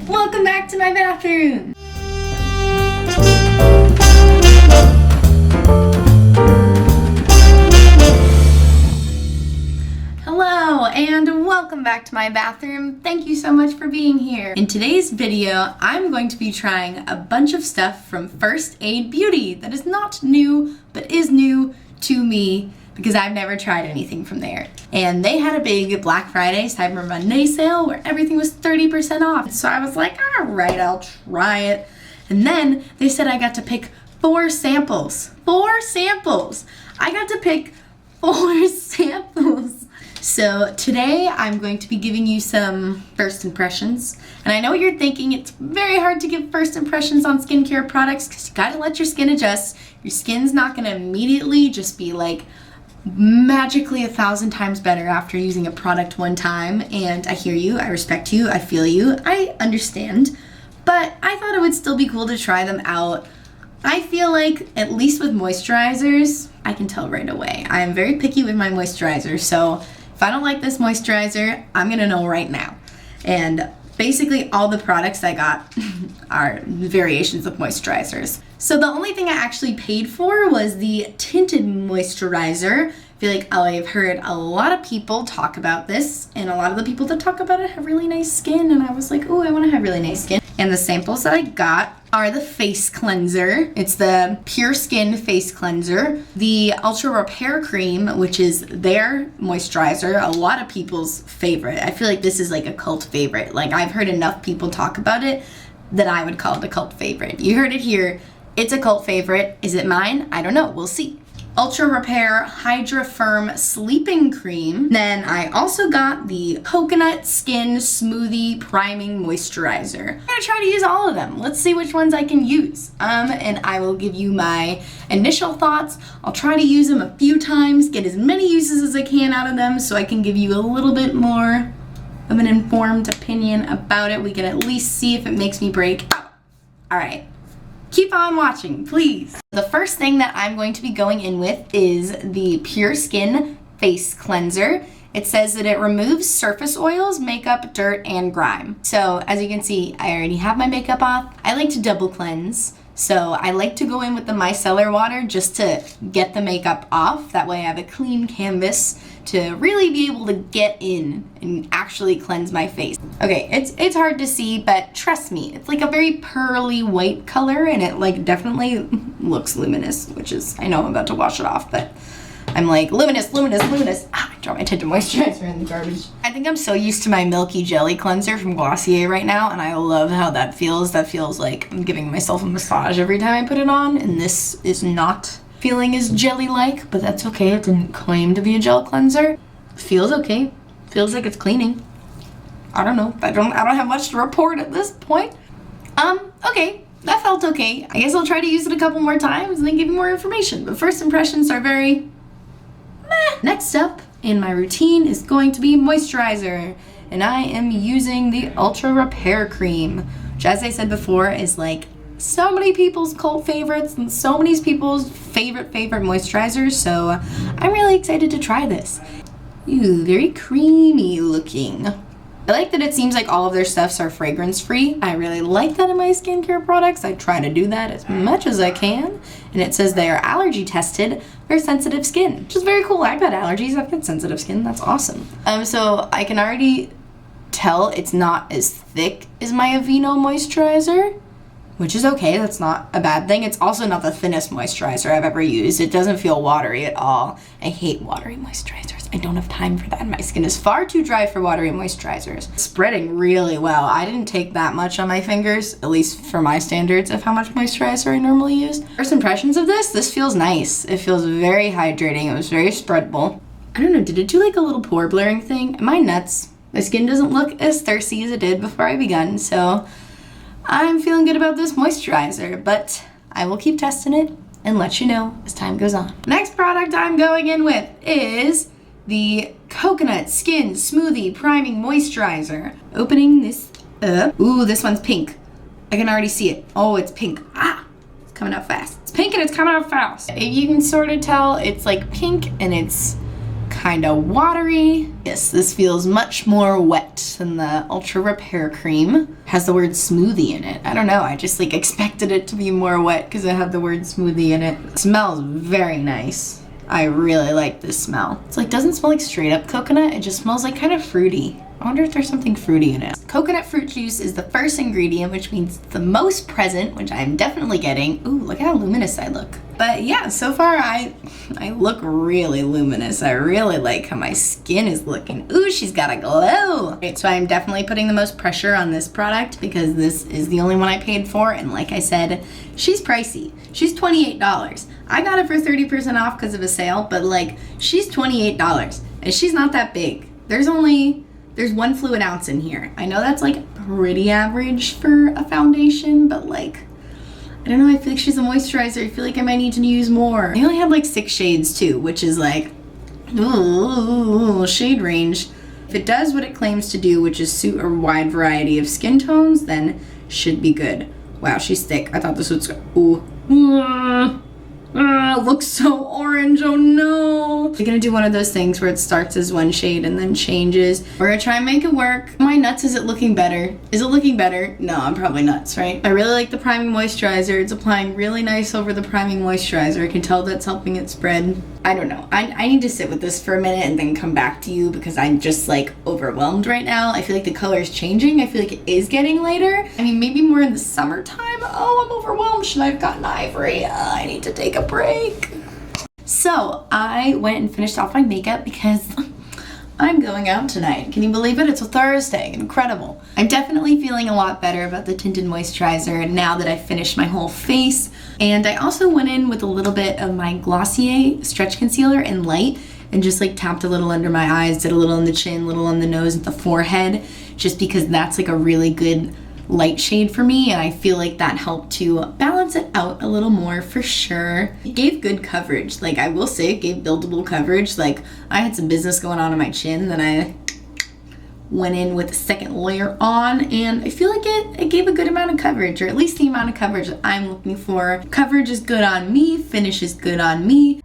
Welcome back to my bathroom. Hello and welcome back to my bathroom. Thank you so much for being here. In today's video, I'm going to be trying a bunch of stuff from First Aid Beauty that is not new, but is new to me because I've never tried anything from there. And they had a big Black Friday, Cyber Monday sale where everything was 30% off. So I was like, all right, I'll try it. And then they said I got to pick 4 samples. 4 samples! I got to pick 4 samples. So today I'm going to be giving you some first impressions. And I know what you're thinking, it's very hard to give first impressions on skincare products because you gotta let your skin adjust. Your skin's not gonna immediately just be like magically 1,000 times better after using a product one time. And I hear you, I respect you, I feel you, I understand. But I thought it would still be cool to try them out. I feel like, at least with moisturizers, I can tell right away. I am very picky with my moisturizer, so if I don't like this moisturizer, I'm gonna know right now. And basically all the products I got are variations of moisturizers. So the only thing I actually paid for was the tinted moisturizer. I feel like I've heard a lot of people talk about this, and a lot of the people that talk about it have really nice skin, and I was like, oh, I wanna have really nice skin. And the samples that I got are the face cleanser. It's the Pure Skin face cleanser. The Ultra Repair Cream, which is their moisturizer, a lot of people's favorite. I feel like this is like a cult favorite. Like I've heard enough people talk about it that I would call it a cult favorite. You heard it here. It's a cult favorite. Is it mine? I don't know. We'll see. Ultra Repair Hydra Firm Sleeping Cream. Then I also got the Coconut Skin Smoothie Priming Moisturizer. I'm gonna try to use all of them. Let's see which ones I can use. And I will give you my initial thoughts. I'll try to use them a few times, get as many uses as I can out of them so I can give you a little bit more of an informed opinion about it. We can at least see if it makes me break out. All right. Keep on watching, please. The first thing that I'm going to be going in with is the Pure Skin Face Cleanser. It says that it removes surface oils, makeup, dirt, and grime. So as you can see, I already have my makeup off. I like to double cleanse. So I like to go in with the micellar water just to get the makeup off. That way I have a clean canvas to really be able to get in and actually cleanse my face. Okay, it's hard to see, but trust me, it's like a very pearly white color and it like definitely looks luminous, which is, I know I'm about to wash it off, but I'm like, luminous, luminous, luminous. I dropped my tinted moisturizer in the garbage. I think I'm so used to my Milky Jelly cleanser from Glossier right now, and I love how that feels. That feels like I'm giving myself a massage every time I put it on, and this is not feeling as jelly-like, but that's okay. It didn't claim to be a gel cleanser. Feels okay. Feels like it's cleaning. I don't know. I don't have much to report at this point. Okay. That felt okay. I guess I'll try to use it a couple more times and then give you more information. But first impressions are very meh. Next up in my routine is going to be moisturizer. And I am using the Ultra Repair Cream, which as I said before is like so many people's cult favorites and so many people's favorite moisturizers. So I'm really excited to try this. Ooh, very creamy looking. I like that it seems like all of their stuffs are fragrance free. I really like that in my skincare products. I try to do that as much as I can. And it says they are allergy tested for sensitive skin, which is very cool. I've had allergies, I've got sensitive skin, that's awesome. So I can already tell it's not as thick as my Aveeno moisturizer, which is okay, that's not a bad thing. It's also not the thinnest moisturizer I've ever used. It doesn't feel watery at all. I hate watery moisturizers. I don't have time for that. My skin is far too dry for watery moisturizers. Spreading really well. I didn't take that much on my fingers, at least for my standards of how much moisturizer I normally use. First impressions of this feels nice. It feels very hydrating. It was very spreadable. I don't know, did it do like a little pore blurring thing? Am I nuts? My skin doesn't look as thirsty as it did before I begun, so I'm feeling good about this moisturizer, but I will keep testing it and let you know as time goes on. Next product I'm going in with is the Coconut Skin Smoothie Priming Moisturizer. Opening this up. Ooh, this one's pink. I can already see it. Oh, it's pink. Ah, it's coming out fast. It's pink and it's coming out fast. You can sort of tell it's like pink and it's kind of watery. Yes, this feels much more wet than the Ultra Repair Cream. Has the word smoothie in it. I don't know, I just like expected it to be more wet because it had the word smoothie in it. It smells very nice. I really like this smell. It's like, doesn't smell like straight up coconut, it just smells like kind of fruity. I wonder if there's something fruity in it. Coconut fruit juice is the first ingredient, which means the most present, which I'm definitely getting. Ooh, look how luminous I look. But yeah, so far I look really luminous. I really like how my skin is looking. Ooh, she's got a glow. Okay, so I'm definitely putting the most pressure on this product because this is the only one I paid for. And like I said, she's pricey. She's $28. I got it for 30% off because of a sale, but like she's $28 and she's not that big. There's 1 fluid ounce in here. I know that's like pretty average for a foundation, but like, I don't know, I feel like she's a moisturizer. I feel like I might need to use more. I only have like 6 shades too, which is like, ooh, shade range. If it does what it claims to do, which is suit a wide variety of skin tones, then should be good. Wow, she's thick. I thought this was, ooh. It looks so orange, oh no. We're gonna do one of those things where it starts as one shade and then changes. We're gonna try and make it work. Am I nuts? Is it looking better? Is it looking better? No, I'm probably nuts, right? I really like the priming moisturizer. It's applying really nice over the priming moisturizer. I can tell that's helping it spread. I don't know. I need to sit with this for a minute and then come back to you because I'm just like overwhelmed right now. I feel like the color is changing. I feel like it is getting lighter. I mean, maybe more in the summertime. Oh, I'm overwhelmed. Should I have gotten ivory? I need to take a break. So I went and finished off my makeup because I'm going out tonight. Can you believe it? It's a Thursday. Incredible. I'm definitely feeling a lot better about the tinted moisturizer now that I've finished my whole face. And I also went in with a little bit of my Glossier stretch concealer in light and just like tapped a little under my eyes, did a little on the chin, a little on the nose, and the forehead, just because that's like a really good light shade for me, and I feel like that helped to balance it out a little more for sure. It gave good coverage. Like, I will say it gave buildable coverage. Like, I had some business going on my chin, then I went in with a second layer on, and I feel like it gave a good amount of coverage, or at least the amount of coverage that I'm looking for. Coverage is good on me, finish is good on me.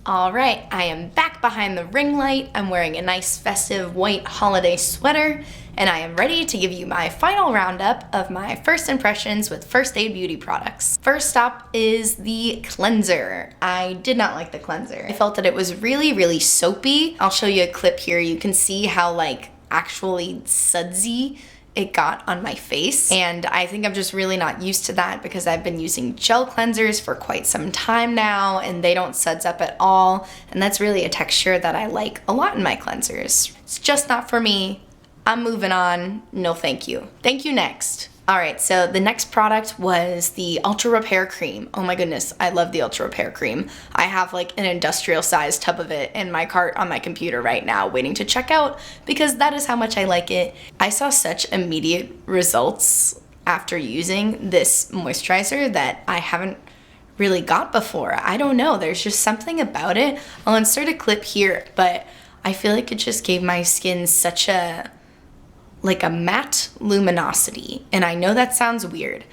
All right, I am back behind the ring light. I'm wearing a nice festive white holiday sweater, and I am ready to give you my final roundup of my first impressions with First Aid Beauty products. First up is the cleanser. I did not like the cleanser. I felt that it was really, really soapy. I'll show you a clip here. You can see how like actually sudsy it got on my face, and I think I'm just really not used to that because I've been using gel cleansers for quite some time now and they don't suds up at all, and that's really a texture that I like a lot in my cleansers. It's just not for me. I'm moving on. No thank you. Thank you next. All right, so the next product was the Ultra Repair Cream. Oh my goodness, I love the Ultra Repair Cream. I have like an industrial sized tub of it in my cart on my computer right now waiting to check out because that is how much I like it. I saw such immediate results after using this moisturizer that I haven't really got before. I don't know, there's just something about it. I'll insert a clip here, but I feel like it just gave my skin such a matte luminosity, and I know that sounds weird,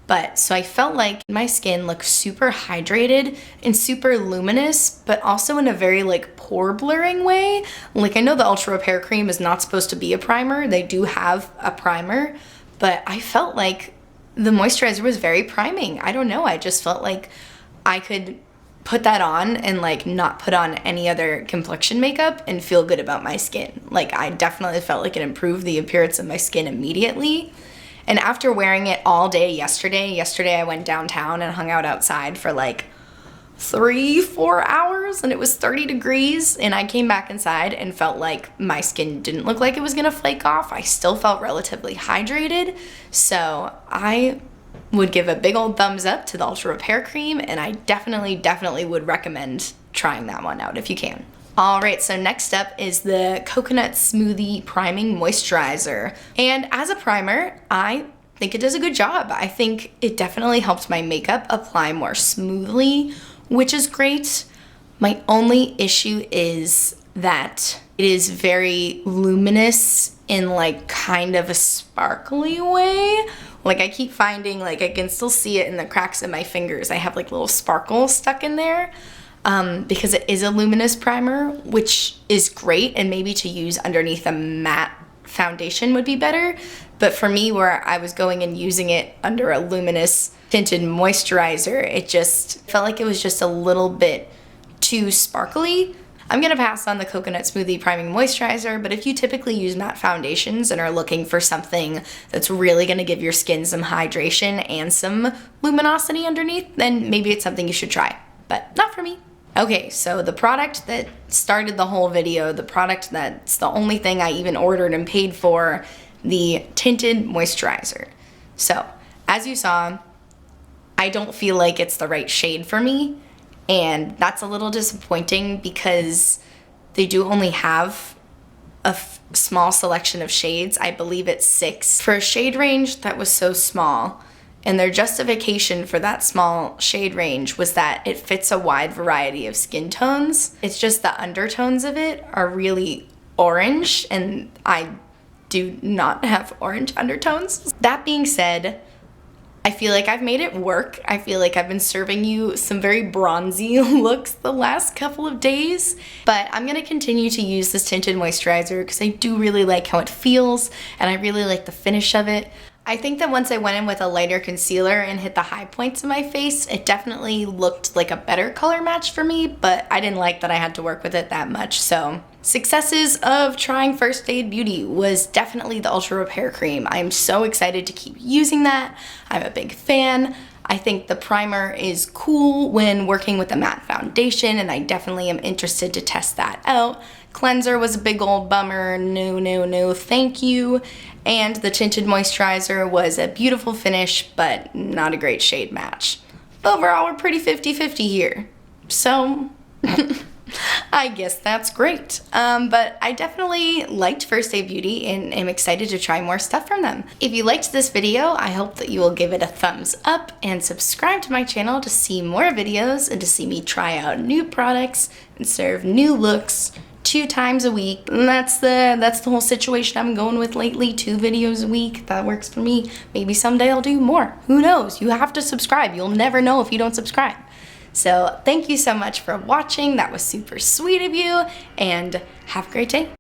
but so I felt like my skin looked super hydrated and super luminous, but also in a very like pore blurring way. Like, I know the Ultra Repair Cream is not supposed to be a primer. They do have a primer, but I felt like the moisturizer was very priming. I don't know, I just felt like I could put that on and like not put on any other complexion makeup and feel good about my skin. Like, I definitely felt like it improved the appearance of my skin immediately. And after wearing it all day yesterday I went downtown and hung out outside for like 3-4 hours and it was 30 degrees, and I came back inside and felt like my skin didn't look like it was gonna flake off. I still felt relatively hydrated, so I would give a big old thumbs up to the Ultra Repair Cream, and I definitely would recommend trying that one out if you can. All right, so next up is the Coconut Smoothie Priming Moisturizer. And as a primer, I think it does a good job. I think it definitely helps my makeup apply more smoothly, which is great. My only issue is that it is very luminous in like kind of a sparkly way. Like I keep finding like I can still see it in the cracks of my fingers. I have like little sparkles stuck in there because it is a luminous primer, which is great, and maybe to use underneath a matte foundation would be better. But for me, where I was going and using it under a luminous tinted moisturizer, it just felt like it was just a little bit too sparkly. I'm gonna pass on the Coconut Smoothie Priming Moisturizer, but if you typically use matte foundations and are looking for something that's really gonna give your skin some hydration and some luminosity underneath, then maybe it's something you should try, but not for me. Okay, so the product that started the whole video, the product that's the only thing I even ordered and paid for, the tinted moisturizer. So, as you saw, I don't feel like it's the right shade for me. And that's a little disappointing because they do only have a small selection of shades. I believe it's 6 for a shade range that was so small. And their justification for that small shade range was that it fits a wide variety of skin tones. It's just the undertones of it are really orange, and I do not have orange undertones. That being said, I feel like I've made it work. I feel like I've been serving you some very bronzy looks the last couple of days, but I'm gonna continue to use this tinted moisturizer because I do really like how it feels and I really like the finish of it. I think that once I went in with a lighter concealer and hit the high points of my face, it definitely looked like a better color match for me, but I didn't like that I had to work with it that much. So successes of trying First Aid Beauty was definitely the Ultra Repair Cream. I'm so excited to keep using that. I'm a big fan. I think the primer is cool when working with a matte foundation, and I definitely am interested to test that out. Cleanser was a big old bummer. No, thank you. And the tinted moisturizer was a beautiful finish, but not a great shade match. Overall, we're pretty 50-50 here. So, I guess that's great. But I definitely liked First Aid Beauty and am excited to try more stuff from them. If you liked this video, I hope that you will give it a thumbs up and subscribe to my channel to see more videos and to see me try out new products and serve new looks 2 times a week. And that's the whole situation I'm going with lately. 2 videos a week. That works for me. Maybe someday I'll do more. Who knows? You have to subscribe. You'll never know if you don't subscribe. So thank you so much for watching. That was super sweet of you, and have a great day.